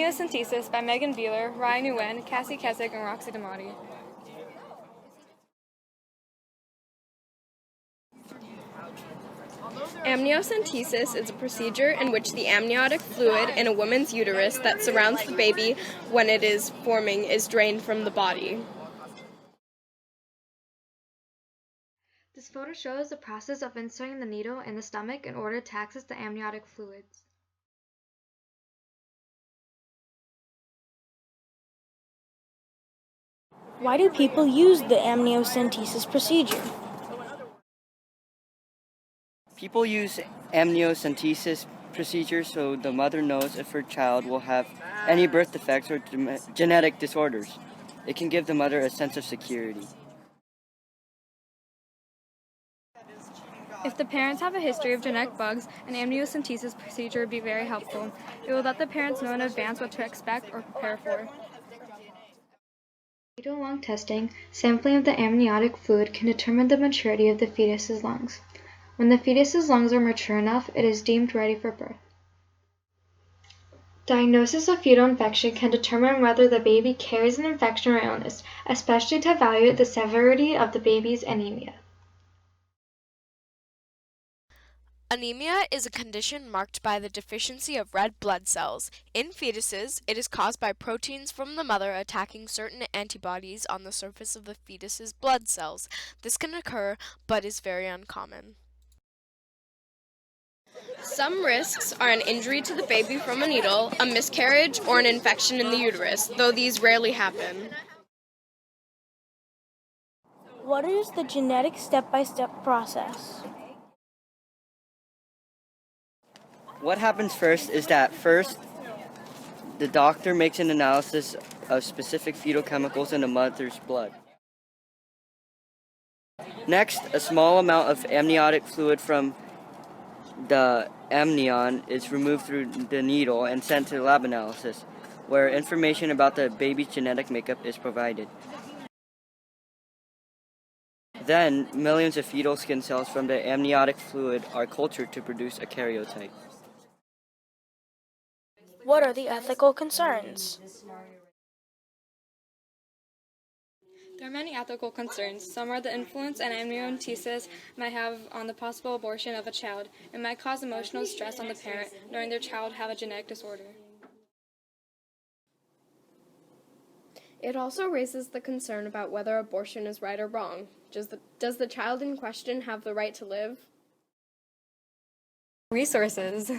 Amniocentesis by Megan Beeler, Ryan Nguyen, Cassie Keswick, and Roxy Damati. Amniocentesis is a procedure in which the amniotic fluid in a woman's uterus that surrounds the baby when it is forming is drained from the body. This photo shows the process of inserting the needle in the stomach in order to access the amniotic fluids. Why do people use the amniocentesis procedure? People use amniocentesis procedure so the mother knows if her child will have any birth defects or genetic disorders. It can give the mother a sense of security. If the parents have a history of genetic bugs, an amniocentesis procedure would be very helpful. It will let the parents know in advance what to expect or prepare for. Fetal lung testing, sampling of the amniotic fluid can determine the maturity of the fetus's lungs. When the fetus's lungs are mature enough, it is deemed ready for birth. Diagnosis of fetal infection can determine whether the baby carries an infection or illness, especially to evaluate the severity of the baby's anemia. Anemia is a condition marked by the deficiency of red blood cells. In fetuses, it is caused by proteins from the mother attacking certain antibodies on the surface of the fetus's blood cells. This can occur, but is very uncommon. Some risks are an injury to the baby from a needle, a miscarriage, or an infection in the uterus, though these rarely happen. What is the genetic step-by-step process? What happens first is that the doctor makes an analysis of specific fetal chemicals in the mother's blood. Next, a small amount of amniotic fluid from the amnion is removed through the needle and sent to lab analysis, where information about the baby's genetic makeup is provided. Then, millions of fetal skin cells from the amniotic fluid are cultured to produce a karyotype. What are the ethical concerns? There are many ethical concerns. Some are the influence an amniocentesis might have on the possible abortion of a child. It might cause emotional stress on the parent, knowing their child have a genetic disorder. It also raises the concern about whether abortion is right or wrong. Does the child in question have the right to live? Resources.